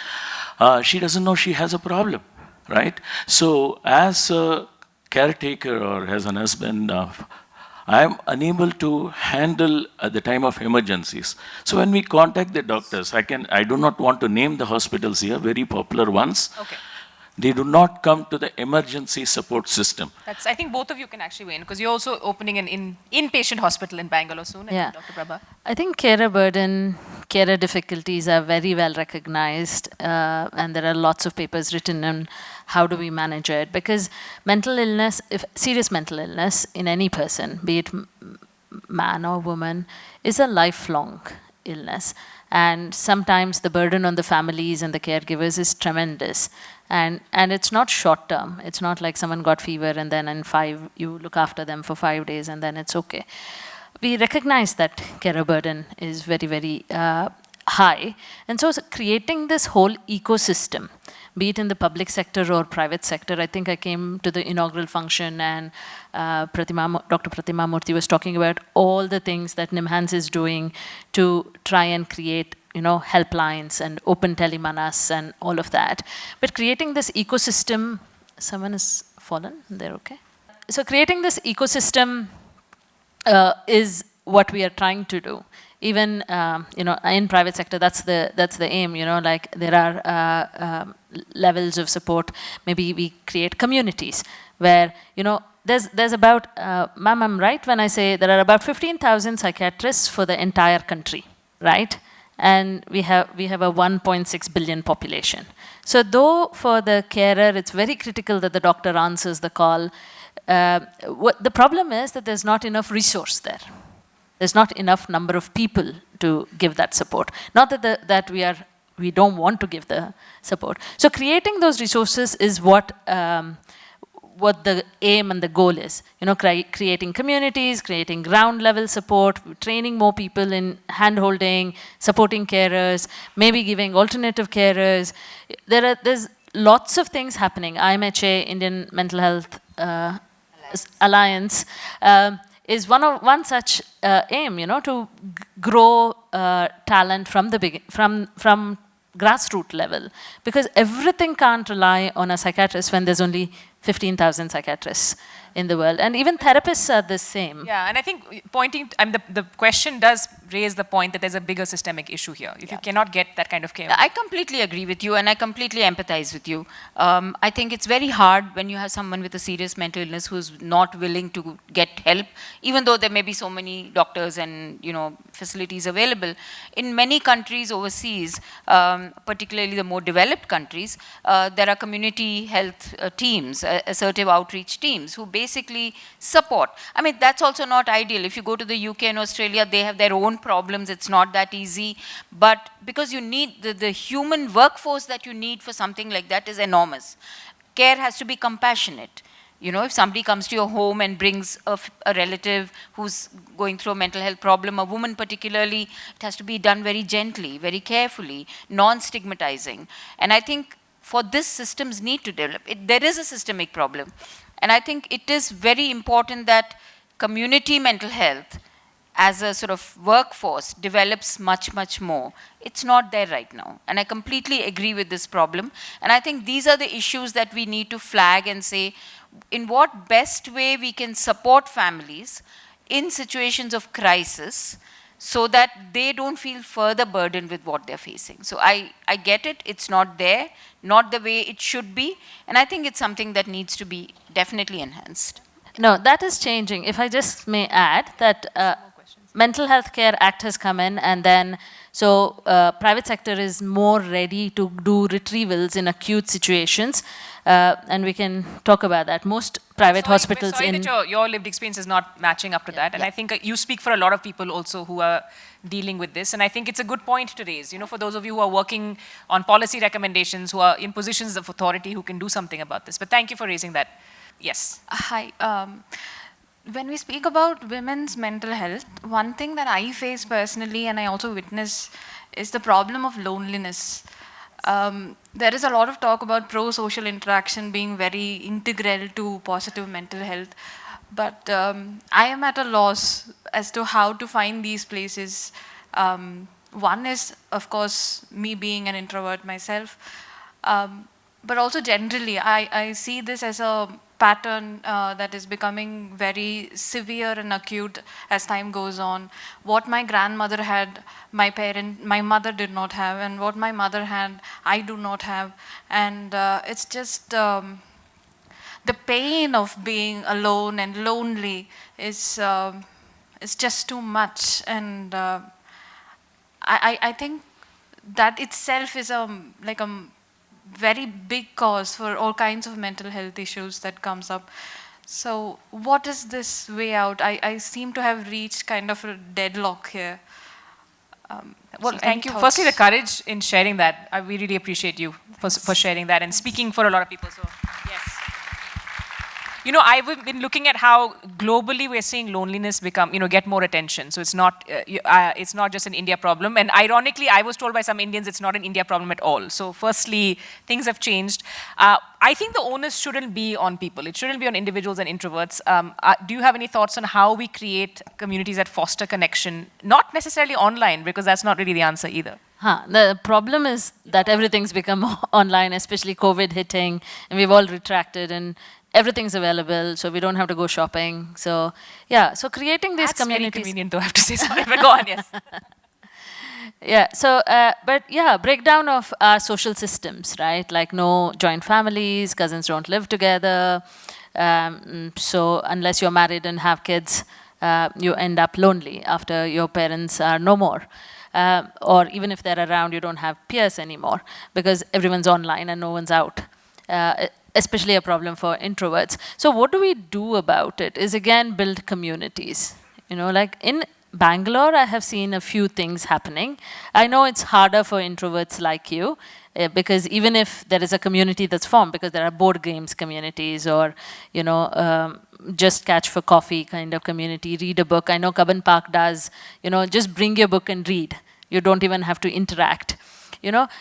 she doesn't know she has a problem, right? So as a caretaker or as an husband, I'm unable to handle at the time of emergencies. So when we contact the doctors, I do not want to name the hospitals here, very popular ones. Okay. They do not come to the emergency support system. That's, I think both of you can actually weigh in, because you're also opening an inpatient hospital in Bangalore soon. Yeah. Dr. Prabha. I think carer burden, carer difficulties are very well recognized, and there are lots of papers written on how do we manage it, because mental illness, serious mental illness in any person, be it man or woman, is a lifelong illness. And sometimes the burden on the families and the caregivers is tremendous. And it's not short term. It's not like someone got fever and then you look after them for 5 days and then it's okay. We recognize that carer burden is very, very high. And so creating this whole ecosystem, be it in the public sector or private sector. I think I came to the inaugural function and Dr. Pratima Murthy was talking about all the things that NIMHANS is doing to try and create, you know, helplines and open telemanas and all of that. But creating this ecosystem, someone has fallen, they're okay. So creating this ecosystem is what we are trying to do. Even, you know, in private sector, that's the aim, you know, like there are levels of support. Maybe we create communities where, you know, there's about, ma'am, I'm right when I say there are about 15,000 psychiatrists for the entire country, right? And we have a 1.6 billion population. So though for the carer, it's very critical that the doctor answers the call, the problem is that there's not enough resource there. There's not enough number of people to give that support. Not that we don't want to give the support. So creating those resources is what the aim and the goal is. You know, creating communities, creating ground level support, training more people in hand-holding, supporting carers, maybe giving alternative carers. There's lots of things happening. IMHA, Indian Mental Health Alliance, is one such aim, you know, to grow talent from from grassroots level, because everything can't rely on a psychiatrist when there's only 15,000 psychiatrists in the world. And even therapists are the same. Yeah, and I think the question does raise the point that there's a bigger systemic issue here. If you cannot get that kind of care. I completely agree with you, and I completely empathize with you. I think it's very hard when you have someone with a serious mental illness who's not willing to get help, even though there may be so many doctors and facilities available. In many countries overseas, particularly the more developed countries, there are community health teams, assertive outreach teams, who basically support. I mean, that's also not ideal. If you go to the UK and Australia, they have their own problems. It's not that easy. But because you need the human workforce that you need for something like that is enormous. Care has to be compassionate. If somebody comes to your home and brings a relative who's going through a mental health problem, a woman particularly, it has to be done very gently, very carefully, non-stigmatizing. And I think for this, systems need to develop. There is a systemic problem. And I think it is very important that community mental health as a sort of workforce develops much, much more. It's not there right now. And I completely agree with this problem. And I think these are the issues that we need to flag and say, in what best way we can support families in situations of crisis so that they don't feel further burdened with what they're facing. So I get it, it's not there, not the way it should be, and I think it's something that needs to be definitely enhanced. No, that is changing. If I just may add that Mental Health Care Act has come in, and then private sector is more ready to do retrievals in acute situations, and we can talk about that. Most private hospitals that your lived experience is not matching up to that, and I think you speak for a lot of people also who are dealing with this, and I think it's a good point to raise, for those of you who are working on policy recommendations, who are in positions of authority, who can do something about this. But thank you for raising that. Yes. Hi. When we speak about women's mental health, one thing that I face personally and I also witness is the problem of loneliness. There is a lot of talk about pro-social interaction being very integral to positive mental health, but I am at a loss as to how to find these places. One is, of course, me being an introvert myself, but also generally, I see this as a pattern that is becoming very severe and acute as time goes on. What my grandmother had, my mother did not have, and what my mother had, I do not have. And it's just the pain of being alone and lonely is just too much. And I think that itself is like a very big cause for all kinds of mental health issues that comes up. So what is this way out? I seem to have reached kind of a deadlock here. Well, thank you. Firstly, the courage in sharing that. We really appreciate you for sharing that and speaking for a lot of people. So, yes. I've been looking at how globally we're seeing loneliness become, get more attention. So it's not just an India problem. And ironically, I was told by some Indians it's not an India problem at all. So firstly, things have changed. I think the onus shouldn't be on people. It shouldn't be on individuals and introverts. Do you have any thoughts on how we create communities that foster connection? Not necessarily online, because that's not really the answer either. The problem is that everything's become online, especially COVID hitting, and we've all retracted, and everything's available, so we don't have to go shopping. So, yeah, so creating these communities. That's very convenient, though, I have to say. Sorry, but go on, yes. Yeah, so, but yeah, breakdown of our social systems, right? Like no joint families, cousins don't live together. So unless you're married and have kids, you end up lonely after your parents are no more. Or even if they're around, you don't have peers anymore because everyone's online and no one's out. Especially a problem for introverts. So what do we do about it is again build communities. Like in Bangalore, I have seen a few things happening. I know it's harder for introverts like you because even if there is a community that's formed, because there are board games communities or, just catch for coffee kind of community, read a book. I know Cubbon Park does, just bring your book and read. You don't even have to interact,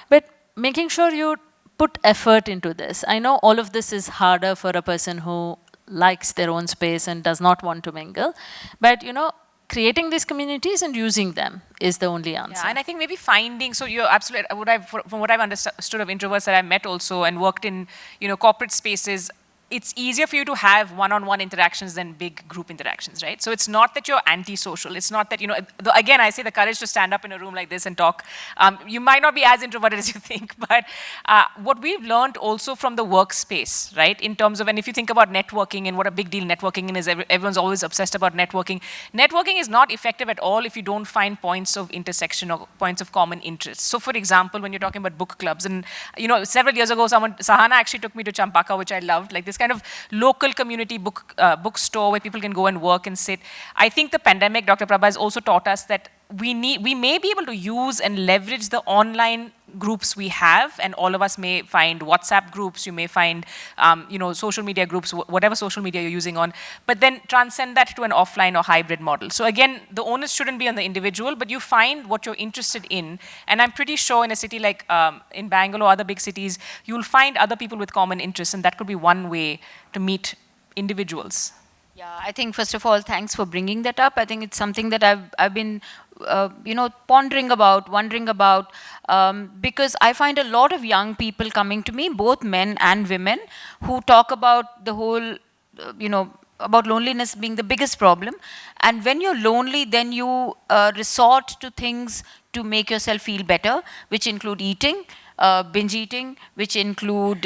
but making sure you put effort into this. I know all of this is harder for a person who likes their own space and does not want to mingle, but creating these communities and using them is the only answer. Yeah, and I think maybe finding, so you're absolutely, from what I've understood of introverts that I've met also and worked in, corporate spaces, it's easier for you to have one-on-one interactions than big group interactions, right? So it's not that you're antisocial. It's not that, again, I say the courage to stand up in a room like this and talk. You might not be as introverted as you think, but what we've learned also from the workspace, right, in terms of, and if you think about networking and what a big deal networking is, everyone's always obsessed about networking. Networking is not effective at all if you don't find points of intersection or points of common interest. So for example, when you're talking about book clubs, and several years ago, Sahana actually took me to Champaka, which I loved, like this kind of local community bookstore where people can go and work and sit. I think the pandemic, Dr. Prabha, has also taught us that we may be able to use and leverage the online groups we have, and all of us may find WhatsApp groups, you may find social media groups, whatever social media you're using on, but then transcend that to an offline or hybrid model. So again, the onus shouldn't be on the individual, but you find what you're interested in, and I'm pretty sure in a city like in Bangalore or other big cities, you'll find other people with common interests, and that could be one way to meet individuals. Yeah, I think first of all, thanks for bringing that up. I think it's something that I've been, pondering about, wondering about, because I find a lot of young people coming to me, both men and women, who talk about the whole, about loneliness being the biggest problem. And when you're lonely, then you resort to things to make yourself feel better, which include eating. Binge eating, which include,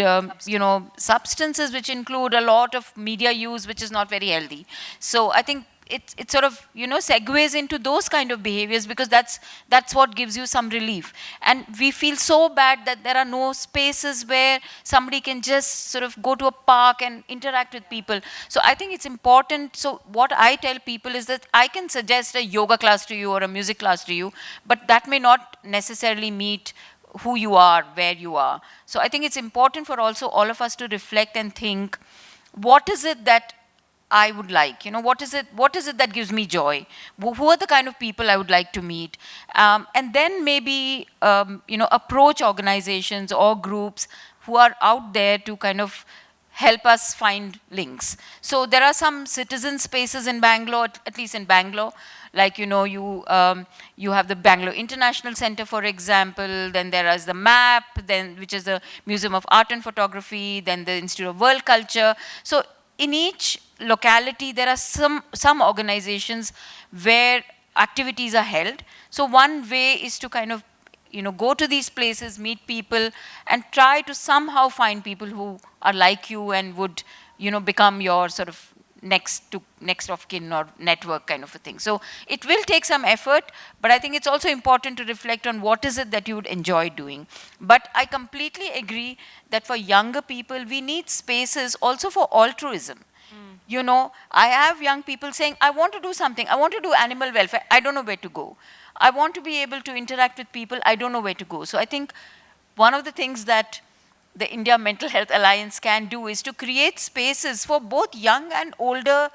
substances, which include a lot of media use, which is not very healthy. So I think it sort of, segues into those kind of behaviors, because that's what gives you some relief. And we feel so bad that there are no spaces where somebody can just sort of go to a park and interact with people. So I think it's important. So what I tell people is that I can suggest a yoga class to you or a music class to you, but that may not necessarily meet who you are, where you are. So I think it's important for also all of us to reflect and think, what is it that I would like? What is it that gives me joy? Who are the kind of people I would like to meet? And then maybe, approach organizations or groups who are out there to kind of help us find links. So there are some citizen spaces in Bangalore, at least in Bangalore, like, you have the Bangalore International Center, for example, then there is the MAP, then which is the Museum of Art and Photography, then the Institute of World Culture. So in each locality, there are some organizations where activities are held. So one way is to kind of, go to these places, meet people, and try to somehow find people who are like you and would, become your sort of next of kin or network kind of a thing. So it will take some effort, but I think it's also important to reflect on what is it that you would enjoy doing. But I completely agree that for younger people, we need spaces also for altruism. I have young people saying, I want to do something. I want to do animal welfare. I don't know where to go. I want to be able to interact with people. I don't know where to go. So I think one of the things that the India Mental Health Alliance can do is to create spaces for both young and older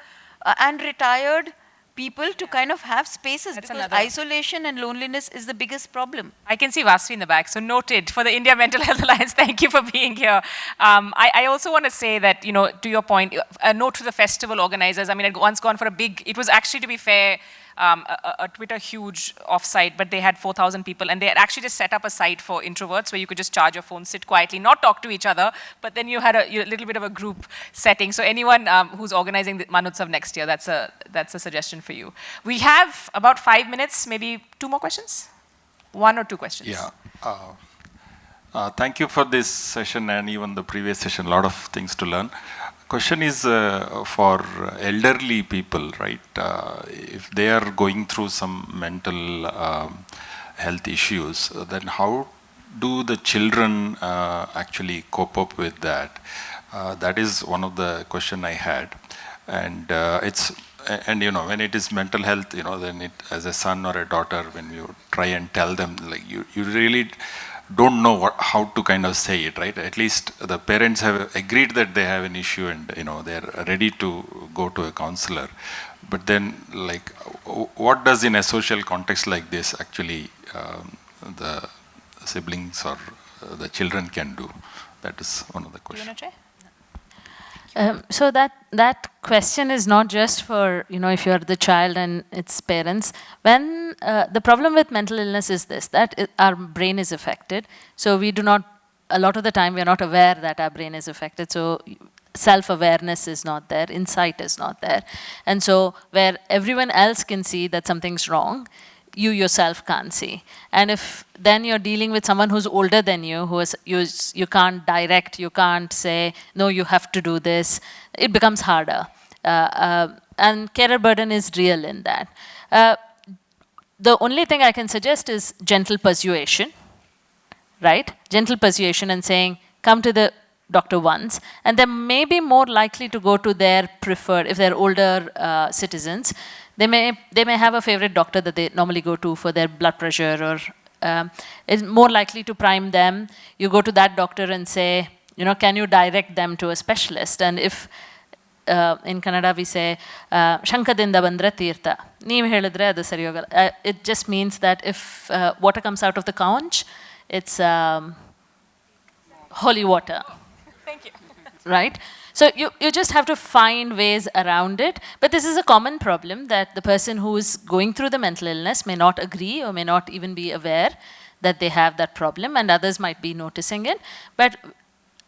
and retired people to kind of have spaces. That's because isolation and loneliness is the biggest problem. I can see Vasvi in the back, so noted for the India Mental Health Alliance. Thank you for being here. I also want to say that, to your point, a note to the festival organizers. I mean, I'd once gone for it was actually, to be fair, a Twitter huge offsite, but they had 4,000 people, and they had actually just set up a site for introverts where you could just charge your phone, sit quietly, not talk to each other, but then you had a little bit of a group setting. So anyone who's organizing the Mannotsava next year, that's a suggestion for you. We have about 5 minutes, maybe 2 more questions? 1 or 2 questions? Yeah. Thank you for this session and even the previous session, a lot of things to learn. Question is for elderly people, right? If they are going through some mental health issues, then how do the children actually cope up with that? That is one of the question I had. And when it is mental health, then it, as a son or a daughter, when you try and tell them, like you really don't know how to kind of say it, right? At least the parents have agreed that they have an issue and, they're ready to go to a counselor. But then, like, what does in a social context like this actually the siblings or the children can do? That is one of the questions. Do you want to try? So that question is not just for, if you're the child and its parents. When the problem with mental illness is this, that our brain is affected. So we do not, a lot of the time, we are not aware that our brain is affected. So self-awareness is not there, insight is not there. And so where everyone else can see that something's wrong, you yourself can't see. And if then you're dealing with someone who's older than you, you can't direct, you can't say, no, you have to do this, it becomes harder. And carer burden is real in that. The only thing I can suggest is gentle persuasion, right? Gentle persuasion and saying, come to the doctor once, and they may be more likely to go to their preferred, if they're older citizens, they may have a favorite doctor that they normally go to for their blood pressure, or it's more likely to prime them. You go to that doctor and say, you know, can you direct them to a specialist? And if in Kannada we say, Shankadinda bandre tirtha. Neevu helidre adu sari hogala. It just means that if water comes out of the conch, it's holy water. Thank you. Right? So you just have to find ways around it. But this is a common problem that the person who is going through the mental illness may not agree or may not even be aware that they have that problem, and others might be noticing it. But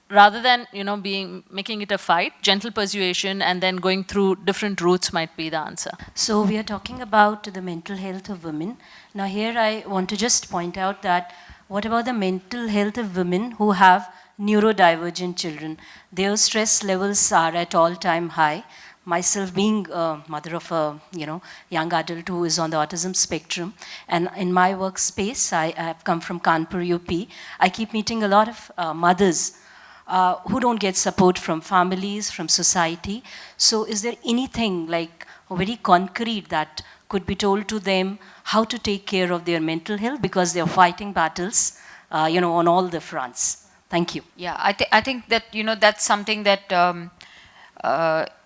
rather than, you know, making it a fight, gentle persuasion and then going through different routes might be the answer. So we are talking about the mental health of women. Now here I want to just point out that what about the mental health of women who have neurodivergent children? Their stress levels are at all-time high. Myself being a mother of a young adult who is on the autism spectrum, and in my workspace, I have come from Kanpur, UP. I keep meeting a lot of mothers who don't get support from families, from society. So is there anything like very concrete that could be told to them how to take care of their mental health, because they're fighting battles, on all the fronts? Thank you. Yeah, I think that, that's something that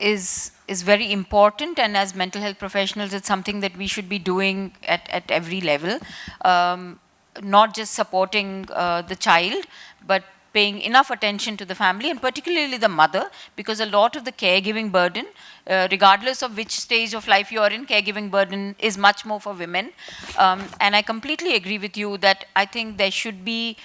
is very important, and as mental health professionals, it's something that we should be doing at every level, not just supporting the child, but paying enough attention to the family, and particularly the mother, because a lot of the caregiving burden, regardless of which stage of life you are in, caregiving burden is much more for women. And I completely agree with you that I think there should be,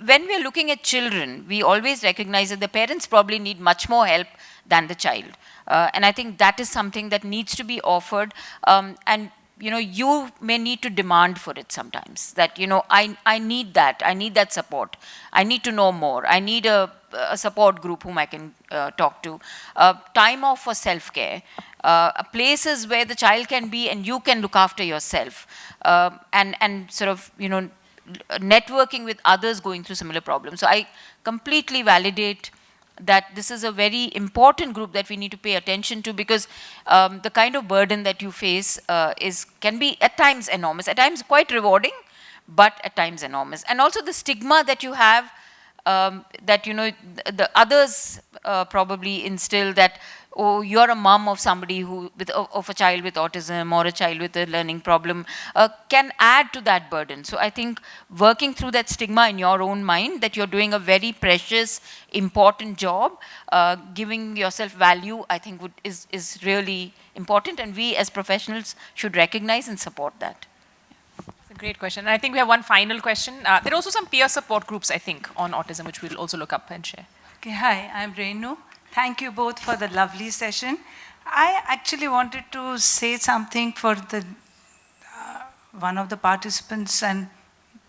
when we are looking at children, we always recognize that the parents probably need much more help than the child. And I think that is something that needs to be offered. And you may need to demand for it sometimes, that, I need that support. I need to know more. I need a support group whom I can talk to. Time off for self-care. Places where the child can be and you can look after yourself. And sort of, networking with others going through similar problems. So I completely validate that this is a very important group that we need to pay attention to, because the kind of burden that you face can be at times enormous, at times quite rewarding, but at times enormous. And also the stigma that you have, that the others probably instill, that, oh, you're a mom of somebody of a child with autism or a child with a learning problem, can add to that burden. So I think working through that stigma in your own mind, that you're doing a very precious, important job, giving yourself value, I think is really important, and we as professionals should recognize and support that. It's a great question. And I think we have one final question. There are also some peer support groups, I think, on autism, which we'll also look up and share. Okay, hi, I'm Renu. Thank you both for the lovely session. I actually wanted to say something for the one of the participants, and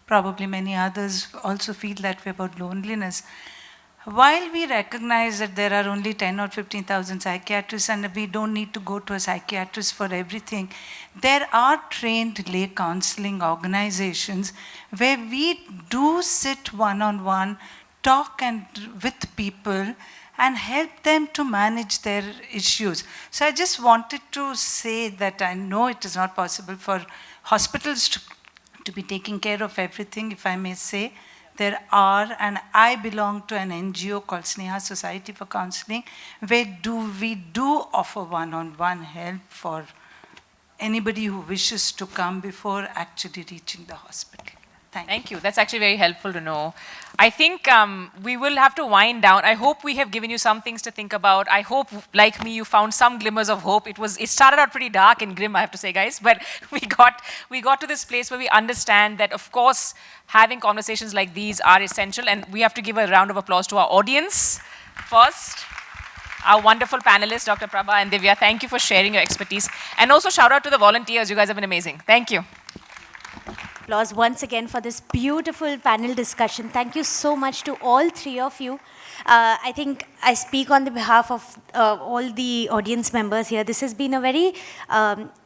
probably many others also feel that way about loneliness. While we recognize that there are only 10 or 15,000 psychiatrists and we don't need to go to a psychiatrist for everything, there are trained lay counseling organizations where we do sit one-on-one, talk with people, and help them to manage their issues. So I just wanted to say that I know it is not possible for hospitals to be taking care of everything, if I may say. There are, and I belong to an NGO called Sneha Society for Counseling, where we do offer one-on-one help for anybody who wishes to come before actually reaching the hospital. Thank you. That's actually very helpful to know. I think we will have to wind down. I hope we have given you some things to think about. I hope, like me, you found some glimmers of hope. It started out pretty dark and grim, I have to say, guys, but we got to this place where we understand that, of course, having conversations like these are essential, and we have to give a round of applause to our audience first. our wonderful panelists, Dr. Prabha and Divya. Thank you for sharing your expertise. And also shout out to the volunteers. You guys have been amazing. Thank you. Applause once again for this beautiful panel discussion. Thank you so much to all three of you. I think I speak on the behalf of all the audience members here. This has been a very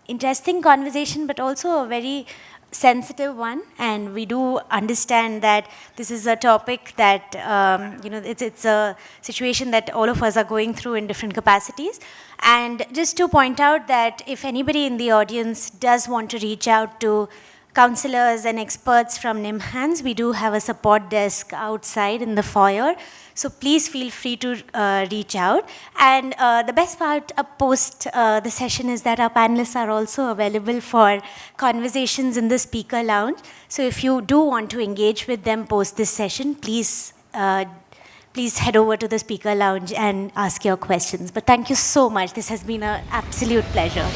interesting conversation, but also a very sensitive one, and we do understand that this is a topic that, it's a situation that all of us are going through in different capacities. And just to point out that if anybody in the audience does want to reach out to counselors and experts from NIMHANS, we do have a support desk outside in the foyer. So please feel free to reach out. And the best part post the session is that our panelists are also available for conversations in the speaker lounge. So if you do want to engage with them post this session, please head over to the speaker lounge and ask your questions. But thank you so much. This has been an absolute pleasure.